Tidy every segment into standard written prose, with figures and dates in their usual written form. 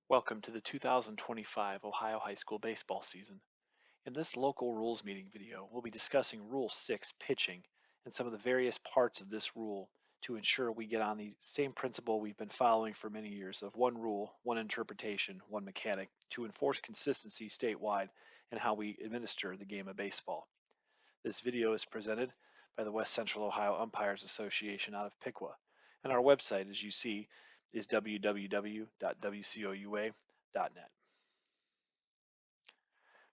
Welcome to the 2025 Ohio High School baseball season. In this local rules meeting video, we'll be discussing Rule 6 pitching and some of the various parts of this rule to ensure we get on the same principle we've been following for many years of one rule, one interpretation, one mechanic to enforce consistency statewide and how we administer the game of baseball. This video is presented by the West Central Ohio Umpires Association out of Piqua, and our website, as you see, is www.wcoua.net.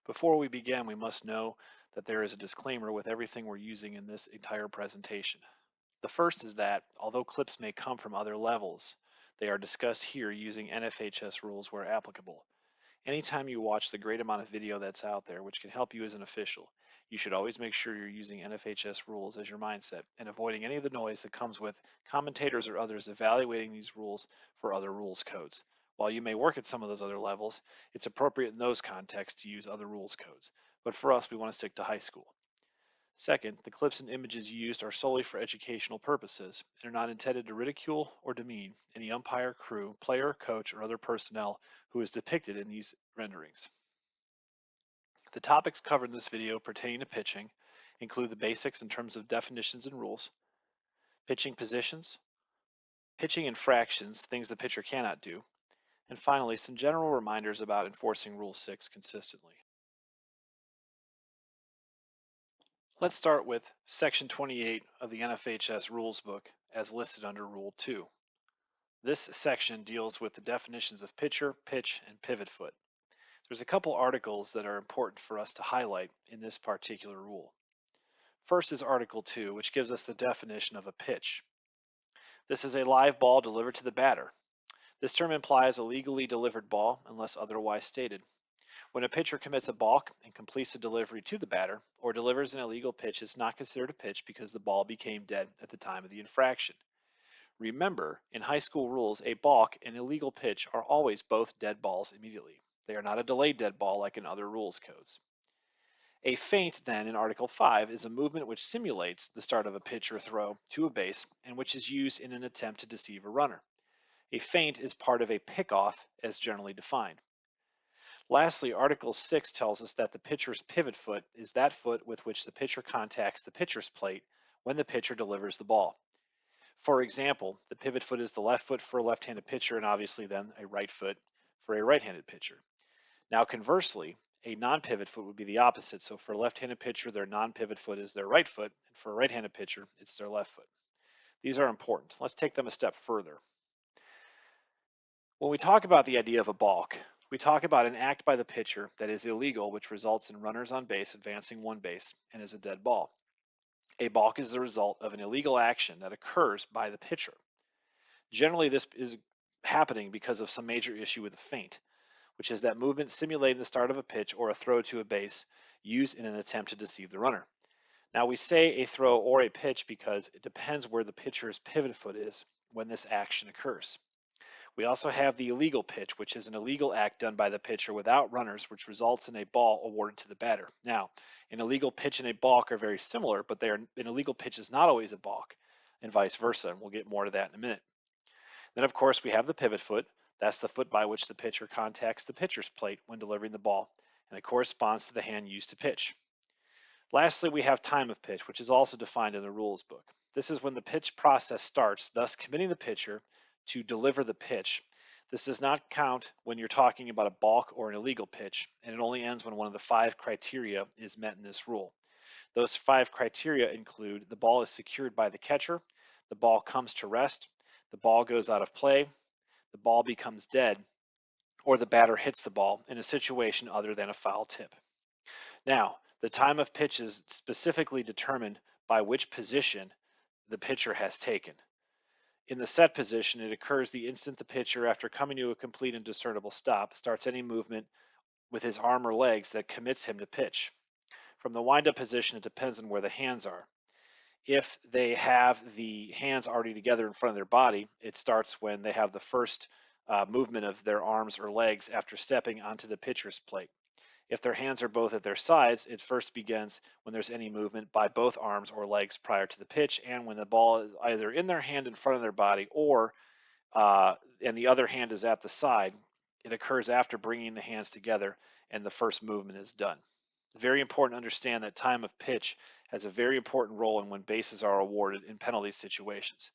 Before we begin, we must know that there is a disclaimer with everything we're using in this entire presentation. The first is that, although clips may come from other levels, they are discussed here using NFHS rules where applicable. Anytime you watch the great amount of video that's out there, which can help you as an official, you should always make sure you're using NFHS rules as your mindset and avoiding any of the noise that comes with commentators or others evaluating these rules for other rules codes. While you may work at some of those other levels, it's appropriate in those contexts to use other rules codes. But for us, we want to stick to high school. Second, the clips and images used are solely for educational purposes and are not intended to ridicule or demean any umpire, crew, player, coach, or other personnel who is depicted in these renderings. The topics covered in this video pertaining to pitching include the basics in terms of definitions and rules, pitching positions, pitching infractions, things the pitcher cannot do, and finally, some general reminders about enforcing Rule 6 consistently. Let's start with Section 28 of the NFHS Rules Book as listed under Rule 2. This section deals with the definitions of pitcher, pitch, and pivot foot. There's a couple articles that are important for us to highlight in this particular rule. First is Article 2, which gives us the definition of a pitch. This is a live ball delivered to the batter. This term implies a legally delivered ball unless otherwise stated. When a pitcher commits a balk and completes a delivery to the batter or delivers an illegal pitch, it's not considered a pitch because the ball became dead at the time of the infraction. Remember, in high school rules, a balk and illegal pitch are always both dead balls immediately. They are not a delayed dead ball like in other rules codes. A feint, then, in Article 5 is a movement which simulates the start of a pitch or throw to a base and which is used in an attempt to deceive a runner. A feint is part of a pickoff as generally defined. Lastly, Article 6 tells us that the pitcher's pivot foot is that foot with which the pitcher contacts the pitcher's plate when the pitcher delivers the ball. For example, the pivot foot is the left foot for a left-handed pitcher and obviously then a right foot for a right-handed pitcher. Now conversely, a non-pivot foot would be the opposite. So for a left-handed pitcher, their non-pivot foot is their right foot, and for a right-handed pitcher, it's their left foot. These are important. Let's take them a step further. When we talk about the idea of a balk, we talk about an act by the pitcher that is illegal, which results in runners on base advancing one base and is a dead ball. A balk is the result of an illegal action that occurs by the pitcher. Generally, this is happening because of some major issue with a feint, which is that movement simulating the start of a pitch or a throw to a base used in an attempt to deceive the runner. Now, we say a throw or a pitch because it depends where the pitcher's pivot foot is when this action occurs. We also have the illegal pitch, which is an illegal act done by the pitcher without runners, which results in a ball awarded to the batter. Now, an illegal pitch and a balk are very similar, but an illegal pitch is not always a balk, and vice versa. And we'll get more to that in a minute. Then, of course, we have the pivot foot. That's the foot by which the pitcher contacts the pitcher's plate when delivering the ball, and it corresponds to the hand used to pitch. Lastly, we have time of pitch, which is also defined in the rules book. This is when the pitch process starts, thus committing the pitcher to deliver the pitch. This does not count when you're talking about a balk or an illegal pitch, and it only ends when one of the 5 criteria is met in this rule. Those 5 criteria include the ball is secured by the catcher, the ball comes to rest, the ball goes out of play, the ball becomes dead, or the batter hits the ball in a situation other than a foul tip. Now, the time of pitch is specifically determined by which position the pitcher has taken. In the set position, it occurs the instant the pitcher, after coming to a complete and discernible stop, starts any movement with his arm or legs that commits him to pitch. From the wind-up position, it depends on where the hands are. If they have the hands already together in front of their body, it starts when they have the first movement of their arms or legs after stepping onto the pitcher's plate. If their hands are both at their sides, it first begins when there's any movement by both arms or legs prior to the pitch, and when the ball is either in their hand in front of their body or and the other hand is at the side, It occurs after bringing the hands together and the first movement is done. Very important to understand that time of pitch has a very important role in when bases are awarded in penalty situations.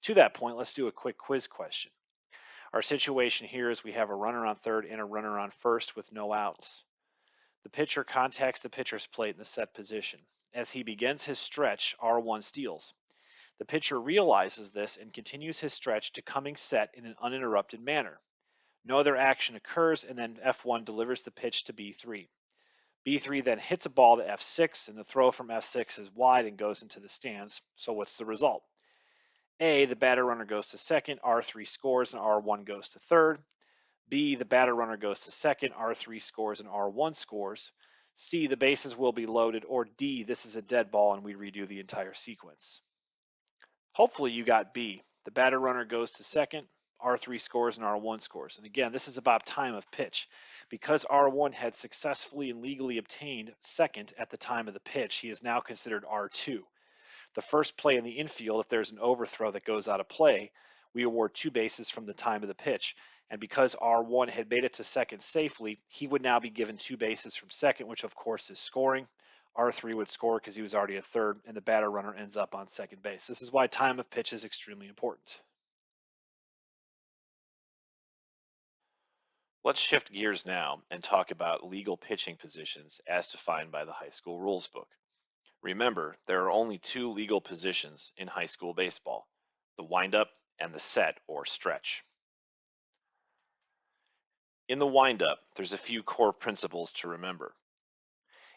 To that point, let's do a quick quiz question. Our situation here is we have a runner on third and a runner on first with no outs. The pitcher contacts the pitcher's plate in the set position. As he begins his stretch, R1 steals. The pitcher realizes this and continues his stretch to coming set in an uninterrupted manner. No other action occurs, and then F1 delivers the pitch to B3. B3 then hits a ball to F6, and the throw from F6 is wide and goes into the stands. So what's the result? A, the batter runner goes to second, R3 scores, and R1 goes to third. B, the batter runner goes to second, R3 scores, and R1 scores. C, the bases will be loaded. Or D, this is a dead ball and we redo the entire sequence. Hopefully you got B. The batter runner goes to second, R3 scores, and R1 scores. And again, this is about time of pitch. Because R1 had successfully and legally obtained second at the time of the pitch, he is now considered R2. The first play in the infield, if there's an overthrow that goes out of play, we award 2 bases from the time of the pitch. And because R1 had made it to second safely, he would now be given 2 bases from second, which of course is scoring. R3 would score because he was already at third, and the batter runner ends up on second base. This is why time of pitch is extremely important. Let's shift gears now and talk about legal pitching positions as defined by the high school rules book. Remember, there are only 2 legal positions in high school baseball, the windup and the set or stretch. In the windup, there's a few core principles to remember.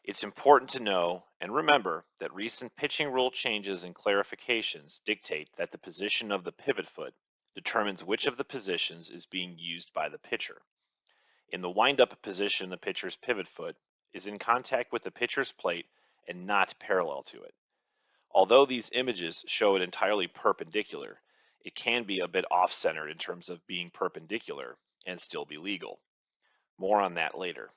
It's important to know and remember that recent pitching rule changes and clarifications dictate that the position of the pivot foot determines which of the positions is being used by the pitcher. In the windup position, the pitcher's pivot foot is in contact with the pitcher's plate and not parallel to it. Although these images show it entirely perpendicular, it can be a bit off-centered in terms of being perpendicular and still be legal. More on that later.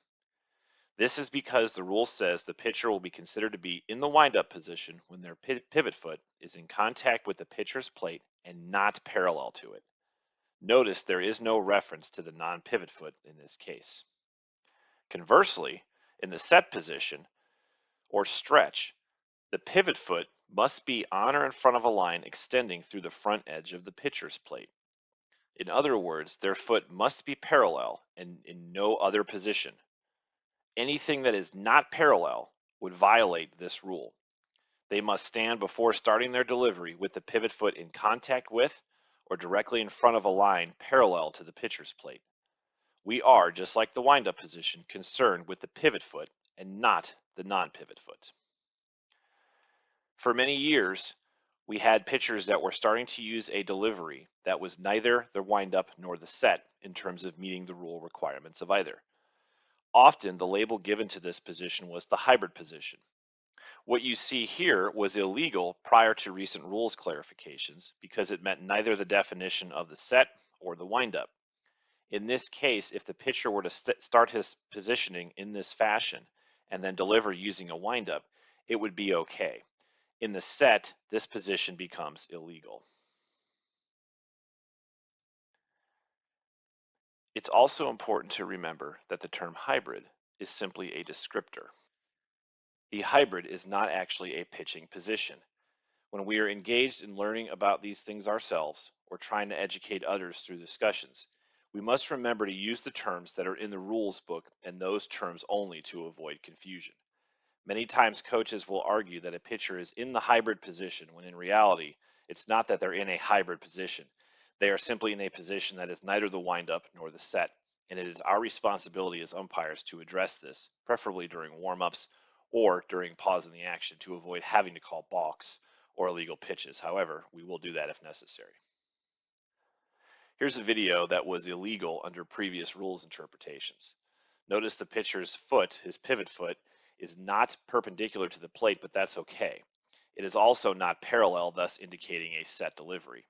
This is because the rule says the pitcher will be considered to be in the windup position when their pivot foot is in contact with the pitcher's plate and not parallel to it. Notice there is no reference to the non-pivot foot in this case. Conversely, in the set position or stretch, the pivot foot must be on or in front of a line extending through the front edge of the pitcher's plate. In other words, their foot must be parallel and in no other position. Anything that is not parallel would violate this rule. They must stand before starting their delivery with the pivot foot in contact with or directly in front of a line parallel to the pitcher's plate. We are, just like the windup position, concerned with the pivot foot and not the non-pivot foot. For many years, we had pitchers that were starting to use a delivery that was neither the windup nor the set in terms of meeting the rule requirements of either. Often the label given to this position was the hybrid position. What you see here was illegal prior to recent rules clarifications because it met neither the definition of the set or the windup. In this case, if the pitcher were to start his positioning in this fashion and then deliver using a windup, it would be okay. In the set, this position becomes illegal. It's also important to remember that the term hybrid is simply a descriptor. The hybrid is not actually a pitching position. When we are engaged in learning about these things ourselves or trying to educate others through discussions, we must remember to use the terms that are in the rules book and those terms only to avoid confusion. Many times coaches will argue that a pitcher is in the hybrid position when in reality, it's not that they're in a hybrid position. They are simply in a position that is neither the windup nor the set. And it is our responsibility as umpires to address this, preferably during warm-ups or during pause in the action to avoid having to call balks or illegal pitches. However, we will do that if necessary. Here's a video that was illegal under previous rules interpretations. Notice the pitcher's foot, his pivot foot, is not perpendicular to the plate, but that's okay. It is also not parallel, thus indicating a set delivery.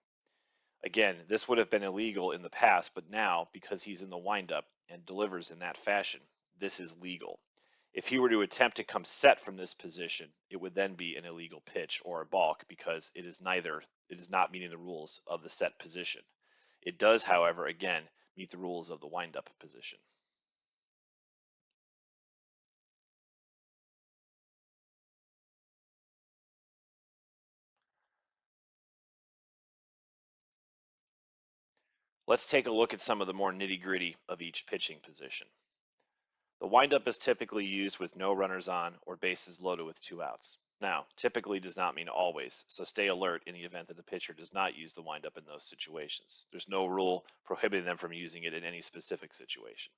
Again, this would have been illegal in the past, but now, because he's in the windup and delivers in that fashion, this is legal. If he were to attempt to come set from this position, it would then be an illegal pitch or a balk because it is not meeting the rules of the set position. It does, however, again, meet the rules of the wind-up position. Let's take a look at some of the more nitty-gritty of each pitching position. The windup is typically used with no runners on or bases loaded with 2 outs. Now, typically does not mean always, so stay alert in the event that the pitcher does not use the windup in those situations. There's no rule prohibiting them from using it in any specific situation.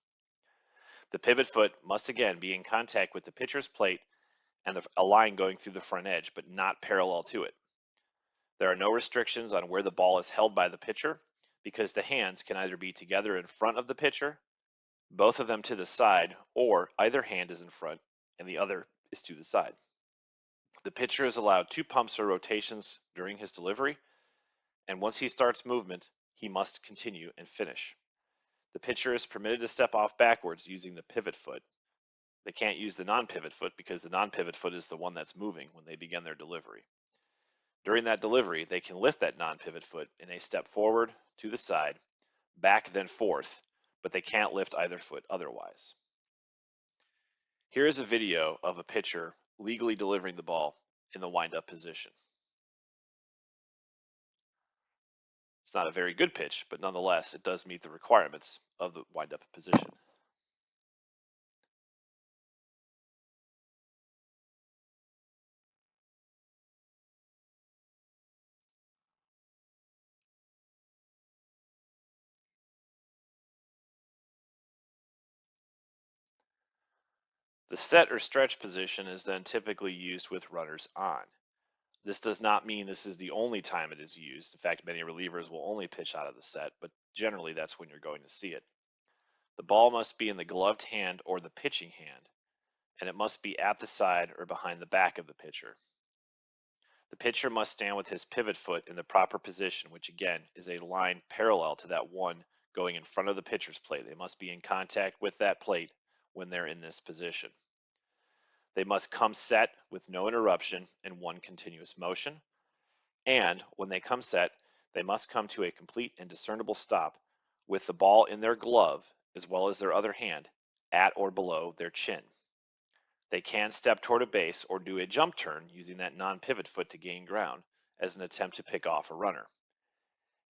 The pivot foot must again be in contact with the pitcher's plate and a line going through the front edge, but not parallel to it. There are no restrictions on where the ball is held by the pitcher because the hands can either be together in front of the pitcher, both of them to the side, or either hand is in front and the other is to the side. The pitcher is allowed 2 pumps or rotations during his delivery, and once he starts movement, he must continue and finish. The pitcher is permitted to step off backwards using the pivot foot. They can't use the non-pivot foot because the non-pivot foot is the one that's moving when they begin their delivery. During that delivery, they can lift that non-pivot foot in a step forward, to the side, back, then forth, but they can't lift either foot otherwise. Here is a video of a pitcher legally delivering the ball in the wind-up position. It's not a very good pitch, but nonetheless, it does meet the requirements of the wind-up position. The set or stretch position is then typically used with runners on. This does not mean this is the only time it is used. In fact, many relievers will only pitch out of the set, but generally that's when you're going to see it. The ball must be in the gloved hand or the pitching hand, and it must be at the side or behind the back of the pitcher. The pitcher must stand with his pivot foot in the proper position, which again is a line parallel to that one going in front of the pitcher's plate. They must be in contact with that plate when they're in this position. They must come set with no interruption in one continuous motion. And when they come set, they must come to a complete and discernible stop with the ball in their glove as well as their other hand at or below their chin. They can step toward a base or do a jump turn using that non-pivot foot to gain ground as an attempt to pick off a runner.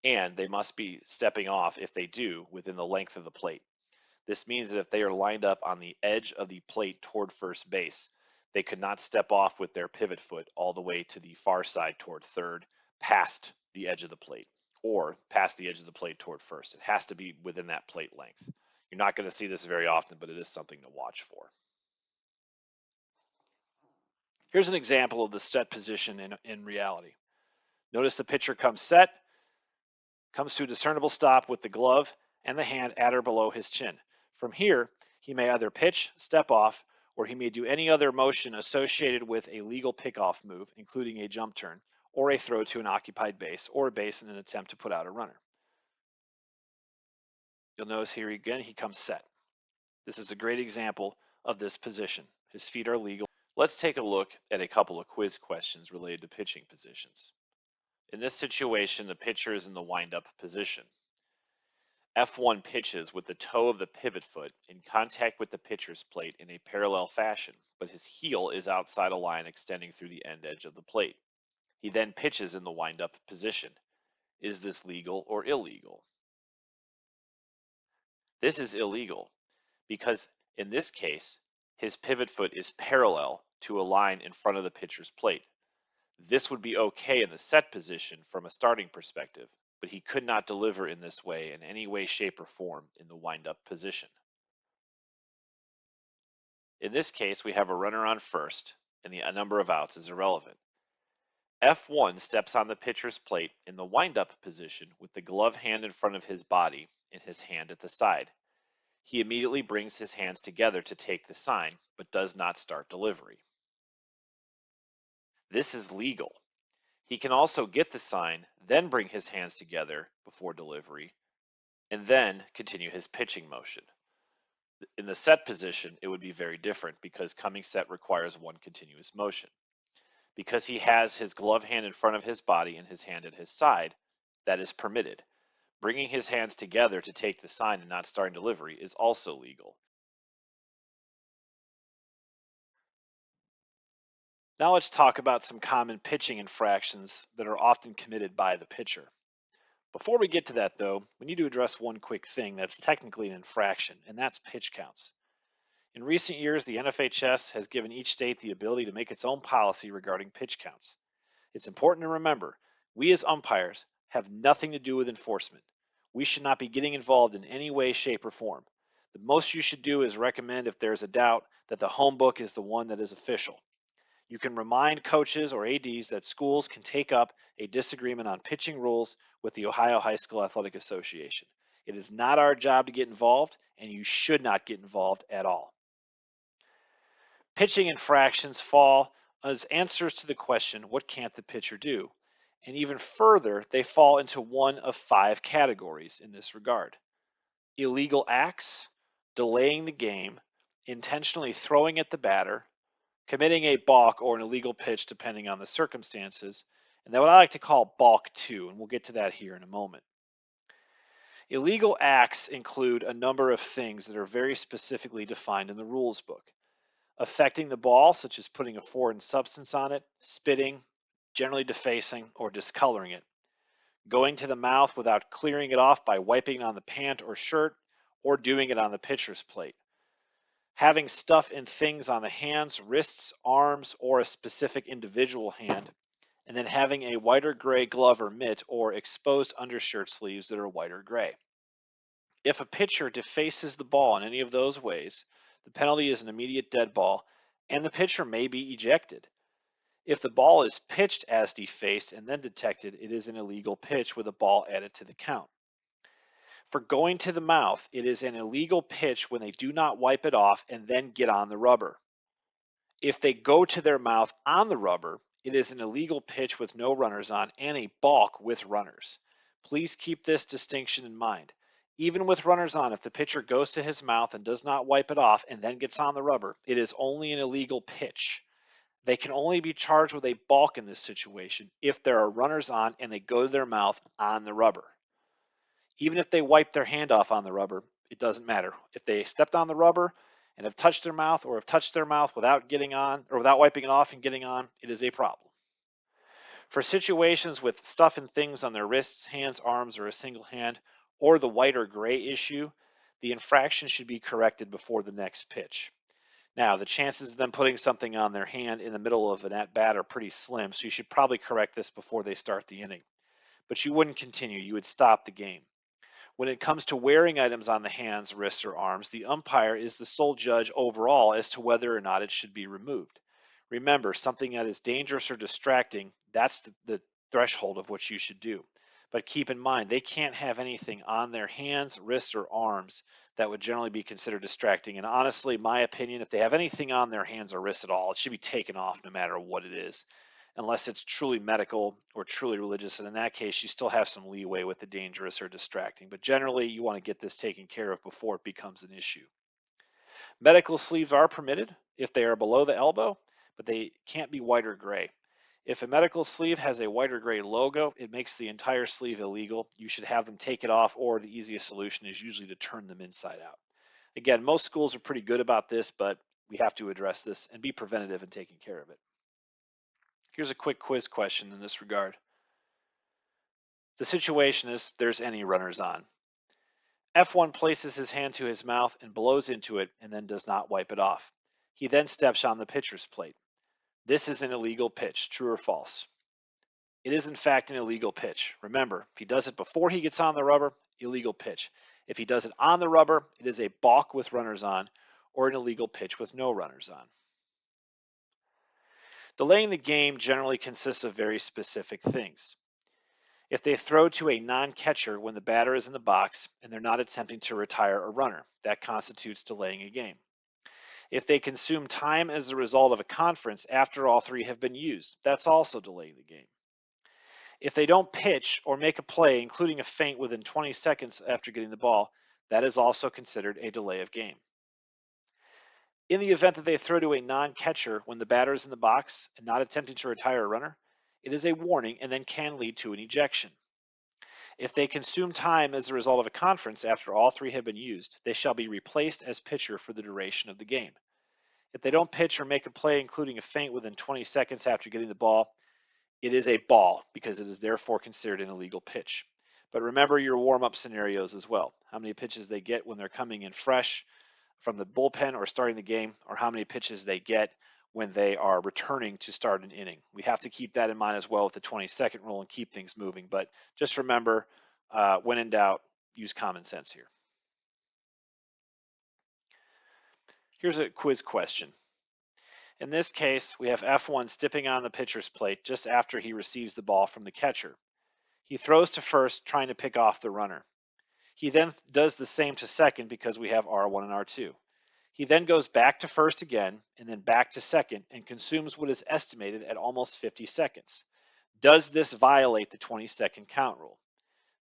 And they must be stepping off, if they do, within the length of the plate. This means that if they are lined up on the edge of the plate toward first base, they could not step off with their pivot foot all the way to the far side toward third, past the edge of the plate, or past the edge of the plate toward first. It has to be within that plate length. You're not going to see this very often, but it is something to watch for. Here's an example of the set position in reality. Notice the pitcher comes set, comes to a discernible stop with the glove and the hand at or below his chin. From here, he may either pitch, step off, or he may do any other motion associated with a legal pickoff move, including a jump turn, or a throw to an occupied base, or a base in an attempt to put out a runner. You'll notice here again, he comes set. This is a great example of this position. His feet are legal. Let's take a look at a couple of quiz questions related to pitching positions. In this situation, the pitcher is in the wind-up position. F1 pitches with the toe of the pivot foot in contact with the pitcher's plate in a parallel fashion, but his heel is outside a line extending through the end edge of the plate. He then pitches in the wind-up position. Is this legal or illegal? This is illegal because in this case, his pivot foot is parallel to a line in front of the pitcher's plate. This would be okay in the set position from a starting perspective, but he could not deliver in this way in any way, shape, or form in the wind-up position. In this case, we have a runner on first, and the number of outs is irrelevant. F1 steps on the pitcher's plate in the wind-up position with the glove hand in front of his body and his hand at the side. He immediately brings his hands together to take the sign, but does not start delivery. This is legal. He can also get the sign, then bring his hands together before delivery, and then continue his pitching motion. In the set position, it would be very different because coming set requires one continuous motion. Because he has his glove hand in front of his body and his hand at his side, that is permitted. Bringing his hands together to take the sign and not starting delivery is also legal. Now let's talk about some common pitching infractions that are often committed by the pitcher. Before we get to that, though, we need to address one quick thing that's technically an infraction, and that's pitch counts. In recent years, the NFHS has given each state the ability to make its own policy regarding pitch counts. It's important to remember, we as umpires have nothing to do with enforcement. We should not be getting involved in any way, shape, or form. The most you should do is recommend, if there's a doubt, that the home book is the one that is official. You can remind coaches or ADs that schools can take up a disagreement on pitching rules with the Ohio High School Athletic Association. It is not our job to get involved, and you should not get involved at all. Pitching infractions fall as answers to the question, what can't the pitcher do? And even further, they fall into one of 5 categories in this regard. Illegal acts, delaying the game, intentionally throwing at the batter, committing a balk or an illegal pitch depending on the circumstances, and then what I like to call balk 2, and we'll get to that here in a moment. Illegal acts include a number of things that are very specifically defined in the rules book. Affecting the ball, such as putting a foreign substance on it, spitting, generally defacing or discoloring it, going to the mouth without clearing it off by wiping it on the pant or shirt, or doing it on the pitcher's plate, having stuff and things on the hands, wrists, arms, or a specific individual hand, and then having a white or gray glove or mitt or exposed undershirt sleeves that are white or gray. If a pitcher defaces the ball in any of those ways, the penalty is an immediate dead ball, and the pitcher may be ejected. If the ball is pitched as defaced and then detected, it is an illegal pitch with a ball added to the count. For going to the mouth, it is an illegal pitch when they do not wipe it off and then get on the rubber. If they go to their mouth on the rubber, it is an illegal pitch with no runners on and a balk with runners. Please keep this distinction in mind. Even with runners on, if the pitcher goes to his mouth and does not wipe it off and then gets on the rubber, it is only an illegal pitch. They can only be charged with a balk in this situation if there are runners on and they go to their mouth on the rubber. Even if they wipe their hand off on the rubber, it doesn't matter. If they stepped on the rubber and have touched their mouth or have touched their mouth without getting on or without wiping it off and getting on, it is a problem. For situations with stuff and things on their wrists, hands, arms, or a single hand, or the white or gray issue, the infraction should be corrected before the next pitch. Now, the chances of them putting something on their hand in the middle of an at-bat are pretty slim, so you should probably correct this before they start the inning. But you wouldn't continue, you would stop the game. When it comes to wearing items on the hands, wrists, or arms, the umpire is the sole judge overall as to whether or not it should be removed. Remember, something that is dangerous or distracting, that's the threshold of what you should do. But keep in mind, they can't have anything on their hands, wrists, or arms that would generally be considered distracting. And honestly, my opinion, if they have anything on their hands or wrists at all, it should be taken off no matter what it is, unless it's truly medical or truly religious. And in that case, you still have some leeway with the dangerous or distracting. But generally, you want to get this taken care of before it becomes an issue. Medical sleeves are permitted if they are below the elbow, but they can't be white or gray. If a medical sleeve has a white or gray logo, it makes the entire sleeve illegal. You should have them take it off, or the easiest solution is usually to turn them inside out. Again, most schools are pretty good about this, but we have to address this and be preventative in taking care of it. Here's a quick quiz question in this regard. The situation is there's any runners on. F1 places his hand to his mouth and blows into it and then does not wipe it off. He then steps on the pitcher's plate. This is an illegal pitch, true or false? It is in fact an illegal pitch. Remember, if he does it before he gets on the rubber, illegal pitch. If he does it on the rubber, it is a balk with runners on or an illegal pitch with no runners on. Delaying the game generally consists of very specific things. If they throw to a non-catcher when the batter is in the box and they're not attempting to retire a runner, that constitutes delaying a game. If they consume time as a result of a conference after all 3 have been used, that's also delaying the game. If they don't pitch or make a play, including a feint within 20 seconds after getting the ball, that is also considered a delay of game. In the event that they throw to a non-catcher when the batter is in the box and not attempting to retire a runner, it is a warning and then can lead to an ejection. If they consume time as a result of a conference after all three have been used, they shall be replaced as pitcher for the duration of the game. If they don't pitch or make a play, including a feint within 20 seconds after getting the ball, it is a ball because it is therefore considered an illegal pitch. But remember your warm-up scenarios as well. How many pitches they get when they're coming in fresh from the bullpen or starting the game, or how many pitches they get when they are returning to start an inning. We have to keep that in mind as well with the 20-second rule and keep things moving. But just remember, when in doubt, use common sense here. Here's a quiz question. In this case, we have F1 stepping on the pitcher's plate just after he receives the ball from the catcher. He throws to first, trying to pick off the runner. He then does the same to second because we have R1 and R2. He then goes back to first again and then back to second and consumes what is estimated at almost 50 seconds. Does this violate the 20-second count rule?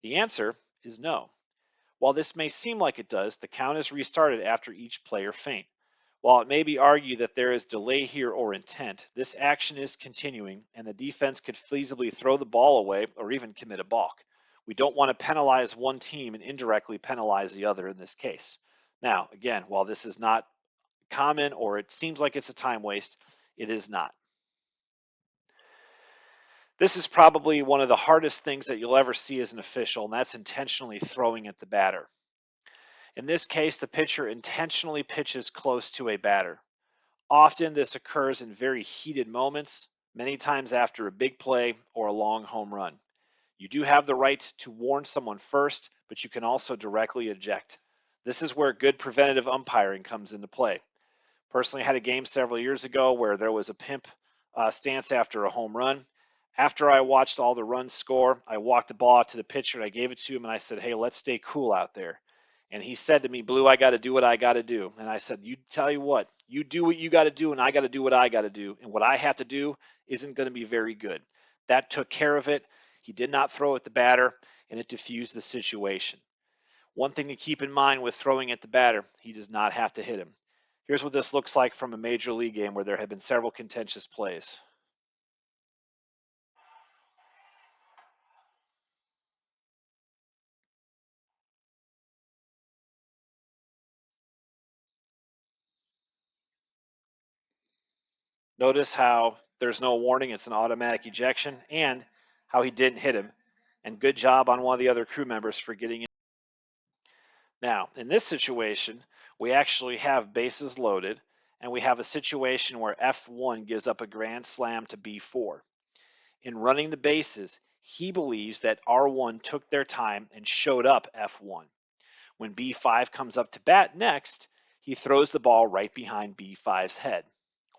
The answer is no. While this may seem like it does, the count is restarted after each player feint. While it may be argued that there is delay here or intent, this action is continuing and the defense could feasibly throw the ball away or even commit a balk. We don't want to penalize one team and indirectly penalize the other in this case. Now, again, while this is not common or it seems like it's a time waste, it is not. This is probably one of the hardest things that you'll ever see as an official, and that's intentionally throwing at the batter. In this case, the pitcher intentionally pitches close to a batter. Often this occurs in very heated moments, many times after a big play or a long home run. You do have the right to warn someone first, but you can also directly eject. This is where good preventative umpiring comes into play. Personally, I had a game several years ago where there was a pimp stance after a home run. After I watched all the runs score, I walked the ball out to the pitcher and I gave it to him and I said, "Hey, let's stay cool out there." And he said to me, "Blue, I got to do what I got to do." And I said, "You tell you what, you do what you got to do and I got to do what I got to do. And what I have to do isn't going to be very good." That took care of it. He did not throw at the batter and it diffused the situation. One thing to keep in mind with throwing at the batter, he does not have to hit him. Here's what this looks like from a major league game where there have been several contentious plays. Notice how there's no warning, it's an automatic ejection, and how he didn't hit him. And good job on one of the other crew members for getting in. Now, in this situation, we actually have bases loaded, and we have a situation where F1 gives up a grand slam to B4. In running the bases, he believes that R1 took their time and showed up F1. When B5 comes up to bat next, he throws the ball right behind B5's head.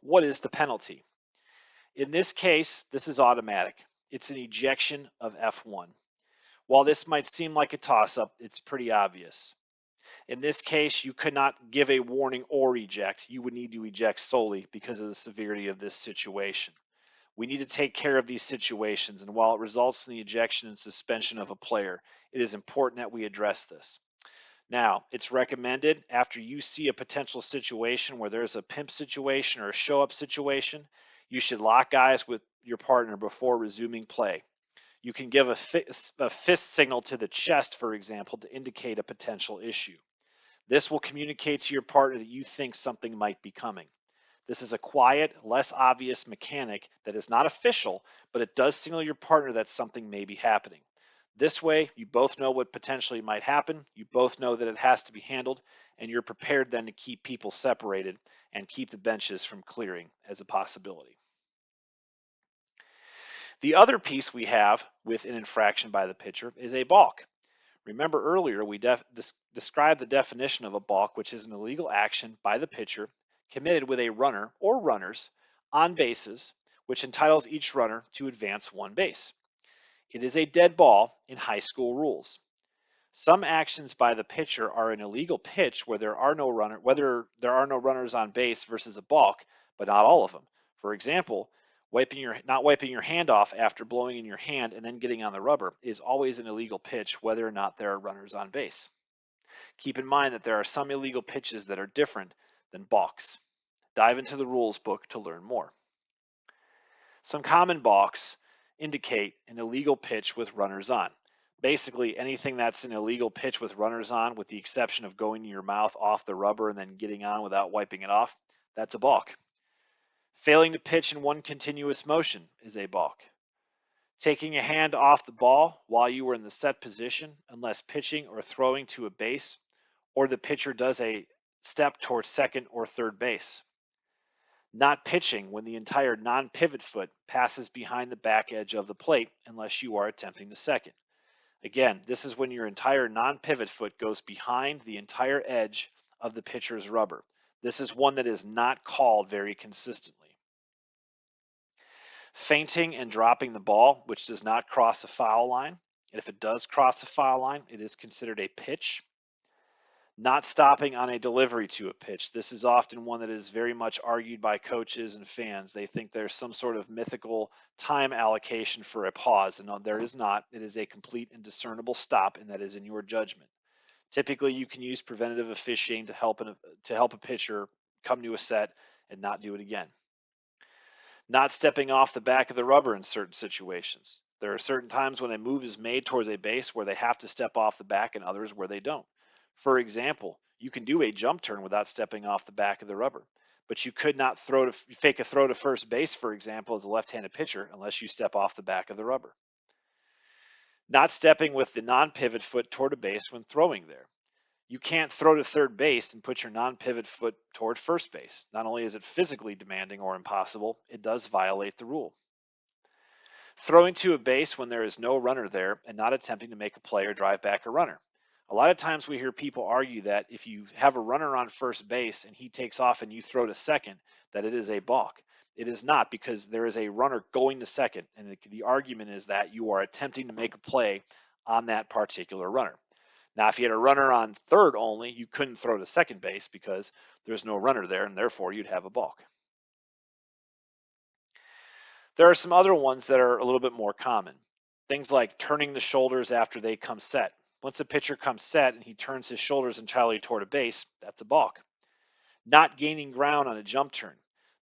What is the penalty? In this case, this is automatic. It's an ejection of F1. While this might seem like a toss-up, it's pretty obvious. In this case, you could not give a warning or eject. You would need to eject solely because of the severity of this situation. We need to take care of these situations, and while it results in the ejection and suspension of a player, it is important that we address this. Now, it's recommended after you see a potential situation where there's a pimp situation or a show-up situation, you should lock eyes with your partner before resuming play. You can give a fist signal to the chest, for example, to indicate a potential issue. This will communicate to your partner that you think something might be coming. This is a quiet, less obvious mechanic that is not official, but it does signal your partner that something may be happening. This way, you both know what potentially might happen, you both know that it has to be handled, and you're prepared then to keep people separated and keep the benches from clearing as a possibility. The other piece we have with an infraction by the pitcher is a balk. Remember earlier we described the definition of a balk, which is an illegal action by the pitcher committed with a runner or runners on bases, which entitles each runner to advance one base. It is a dead ball in high school rules. Some actions by the pitcher are an illegal pitch where there are no runners on base versus a balk, but not all of them. For example, not wiping your hand off after blowing in your hand and then getting on the rubber is always an illegal pitch whether or not there are runners on base. Keep in mind that there are some illegal pitches that are different than balks. Dive into the rules book to learn more. Some common balks indicate an illegal pitch with runners on. Basically, anything that's an illegal pitch with runners on, with the exception of going to your mouth off the rubber and then getting on without wiping it off, that's a balk. Failing to pitch in one continuous motion is a balk. Taking a hand off the ball while you were in the set position, unless pitching or throwing to a base, or the pitcher does a step towards second or third base. Not pitching when the entire non-pivot foot passes behind the back edge of the plate unless you are attempting to second. Again, this is when your entire non-pivot foot goes behind the entire edge of the pitcher's rubber. This is one that is not called very consistently. Feinting and dropping the ball, which does not cross a foul line. And if it does cross a foul line, it is considered a pitch. Not stopping on a delivery to a pitch. This is often one that is very much argued by coaches and fans. They think there's some sort of mythical time allocation for a pause, and no, there is not. It is a complete and discernible stop, and that is in your judgment. Typically, you can use preventative officiating to help a pitcher come to a set and not do it again. Not stepping off the back of the rubber in certain situations. There are certain times when a move is made towards a base where they have to step off the back and others where they don't. For example, you can do a jump turn without stepping off the back of the rubber, but you could not fake a throw to first base, for example, as a left-handed pitcher unless you step off the back of the rubber. Not stepping with the non-pivot foot toward a base when throwing there. You can't throw to third base and put your non-pivot foot toward first base. Not only is it physically demanding or impossible, it does violate the rule. Throwing to a base when there is no runner there and not attempting to make a play or drive back a runner. A lot of times we hear people argue that if you have a runner on first base and he takes off and you throw to second, that it is a balk. It is not, because there is a runner going to second, and the argument is that you are attempting to make a play on that particular runner. Now, if you had a runner on third only, you couldn't throw to second base because there's no runner there, and therefore you'd have a balk. There are some other ones that are a little bit more common. Things like turning the shoulders after they come set. Once a pitcher comes set and he turns his shoulders entirely toward a base, that's a balk. Not gaining ground on a jump turn.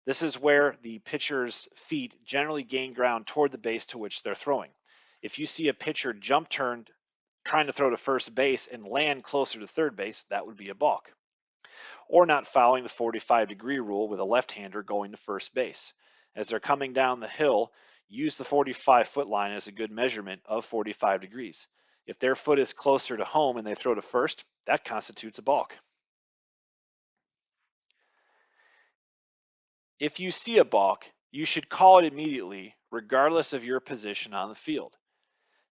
This is where the pitcher's feet generally gain ground toward the base to which they're throwing. If you see a pitcher jump turn trying to throw to first base and land closer to third base, that would be a balk. Or not following the 45-degree rule with a left-hander going to first base. As they're coming down the hill, use the 45-foot line as a good measurement of 45 degrees. If their foot is closer to home and they throw to first, that constitutes a balk. If you see a balk, you should call it immediately, regardless of your position on the field.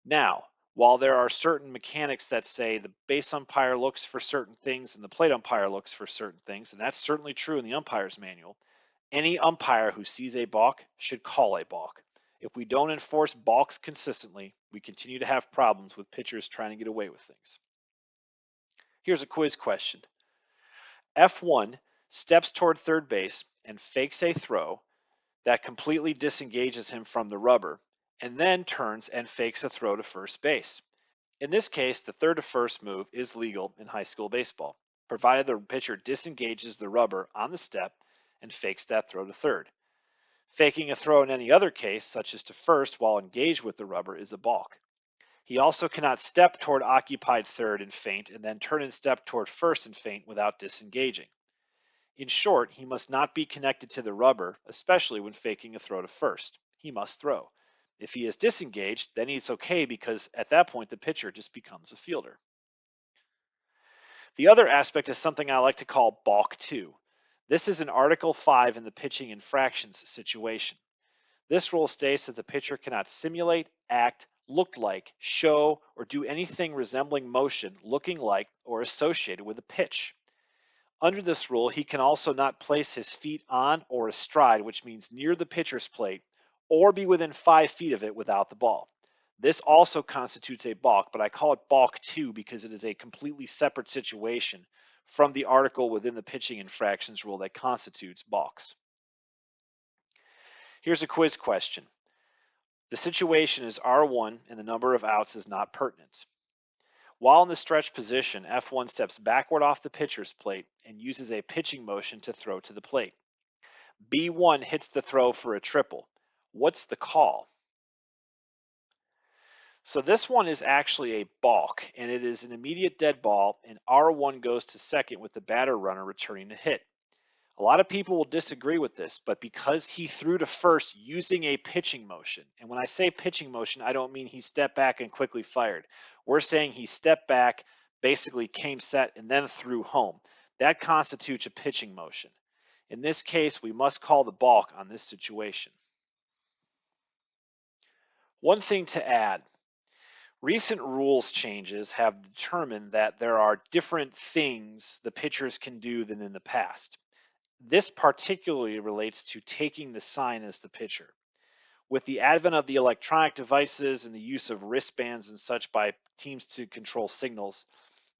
Now, while there are certain mechanics that say the base umpire looks for certain things and the plate umpire looks for certain things, and that's certainly true in the umpire's manual, any umpire who sees a balk should call a balk. If we don't enforce balks consistently, we continue to have problems with pitchers trying to get away with things. Here's a quiz question. F1 steps toward third base and fakes a throw that completely disengages him from the rubber, and then turns and fakes a throw to first base. In this case, the third to first move is legal in high school baseball, provided the pitcher disengages the rubber on the step and fakes that throw to third. Faking a throw in any other case, such as to first while engaged with the rubber, is a balk. He also cannot step toward occupied third and feint and then turn and step toward first and feint without disengaging. In short, he must not be connected to the rubber, especially when faking a throw to first. He must throw. If he is disengaged, then it's okay, because at that point the pitcher just becomes a fielder. The other aspect is something I like to call balk 2. This is in Article 5 in the pitching infractions situation. This rule states that the pitcher cannot simulate, act, look like, show, or do anything resembling motion, looking like, or associated with a pitch. Under this rule, he can also not place his feet on or astride, which means near the pitcher's plate, or be within 5 feet of it without the ball. This also constitutes a balk, but I call it balk 2 because it is a completely separate situation from the article within the pitching infractions rule that constitutes balks. Here's a quiz question. The situation is R1 and the number of outs is not pertinent. While in the stretch position, F1 steps backward off the pitcher's plate and uses a pitching motion to throw to the plate. B1 hits the throw for a triple. What's the call? So this one is actually a balk, and it is an immediate dead ball, and R1 goes to second with the batter runner returning to hit. A lot of people will disagree with this, but because he threw to first using a pitching motion, and when I say pitching motion, I don't mean he stepped back and quickly fired. We're saying he stepped back, basically came set, and then threw home. That constitutes a pitching motion. In this case, we must call the balk on this situation. One thing to add, recent rules changes have determined that there are different things the pitchers can do than in the past. This particularly relates to taking the sign as the pitcher. With the advent of the electronic devices and the use of wristbands and such by teams to control signals,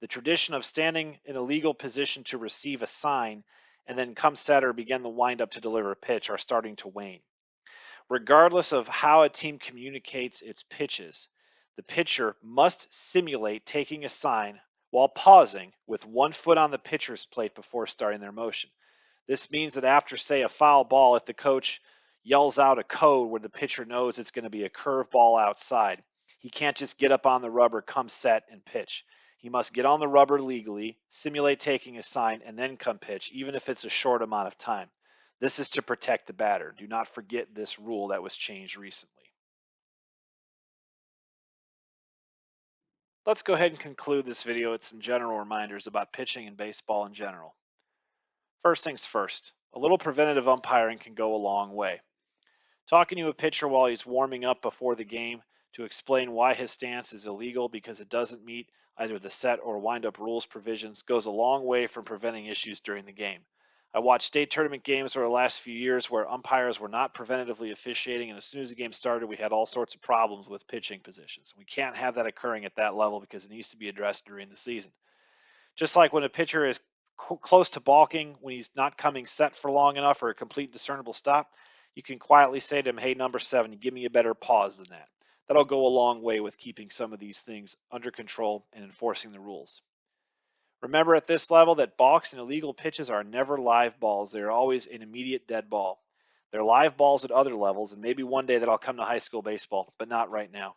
the tradition of standing in a legal position to receive a sign and then come set or begin the windup to deliver a pitch are starting to wane. Regardless of how a team communicates its pitches, the pitcher must simulate taking a sign while pausing with one foot on the pitcher's plate before starting their motion. This means that after, say, a foul ball, if the coach yells out a code where the pitcher knows it's going to be a curve ball outside, he can't just get up on the rubber, come set, and pitch. He must get on the rubber legally, simulate taking a sign, and then come pitch, even if it's a short amount of time. This is to protect the batter. Do not forget this rule that was changed recently. Let's go ahead and conclude this video with some general reminders about pitching and baseball in general. First things first, a little preventative umpiring can go a long way. Talking to a pitcher while he's warming up before the game to explain why his stance is illegal because it doesn't meet either the set or wind-up rules provisions goes a long way from preventing issues during the game. I watched state tournament games over the last few years where umpires were not preventatively officiating, and as soon as the game started, we had all sorts of problems with pitching positions. We can't have that occurring at that level because it needs to be addressed during the season. Just like when a pitcher is close to balking, when he's not coming set for long enough or a complete discernible stop, you can quietly say to him, hey, number 7, give me a better pause than that. That'll go a long way with keeping some of these things under control and enforcing the rules. Remember at this level that balks and illegal pitches are never live balls. They're always an immediate dead ball. They're live balls at other levels, and maybe one day that'll come to high school baseball, but not right now.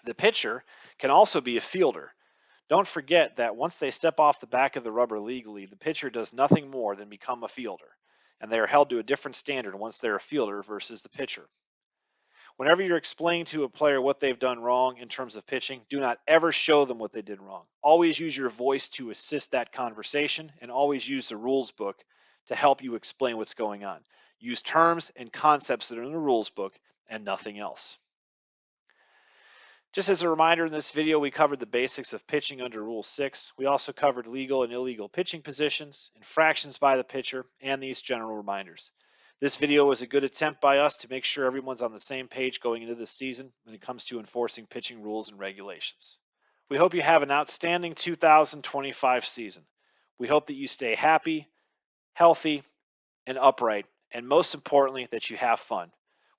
The pitcher can also be a fielder. Don't forget that once they step off the back of the rubber legally, the pitcher does nothing more than become a fielder, and they are held to a different standard once they're a fielder versus the pitcher. Whenever you're explaining to a player what they've done wrong in terms of pitching, do not ever show them what they did wrong. Always use your voice to assist that conversation, and always use the rules book to help you explain what's going on. Use terms and concepts that are in the rules book and nothing else. Just as a reminder, in this video, we covered the basics of pitching under Rule 6. We also covered legal and illegal pitching positions, infractions by the pitcher, and these general reminders. This video was a good attempt by us to make sure everyone's on the same page going into this season when it comes to enforcing pitching rules and regulations. We hope you have an outstanding 2025 season. We hope that you stay happy, healthy, and upright, and most importantly, that you have fun.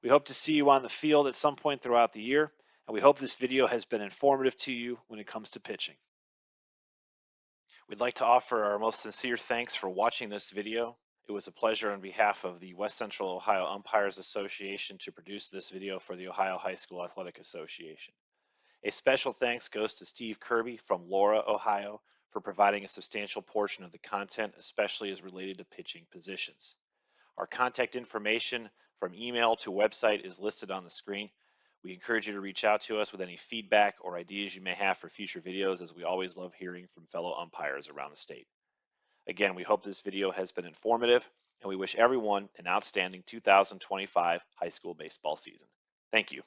We hope to see you on the field at some point throughout the year, and we hope this video has been informative to you when it comes to pitching. We'd like to offer our most sincere thanks for watching this video. It was a pleasure on behalf of the West Central Ohio Umpires Association to produce this video for the Ohio High School Athletic Association. A special thanks goes to Steve Kirby from Laura, Ohio, for providing a substantial portion of the content, especially as related to pitching positions. Our contact information from email to website is listed on the screen. We encourage you to reach out to us with any feedback or ideas you may have for future videos, as we always love hearing from fellow umpires around the state. Again, we hope this video has been informative, and we wish everyone an outstanding 2025 high school baseball season. Thank you.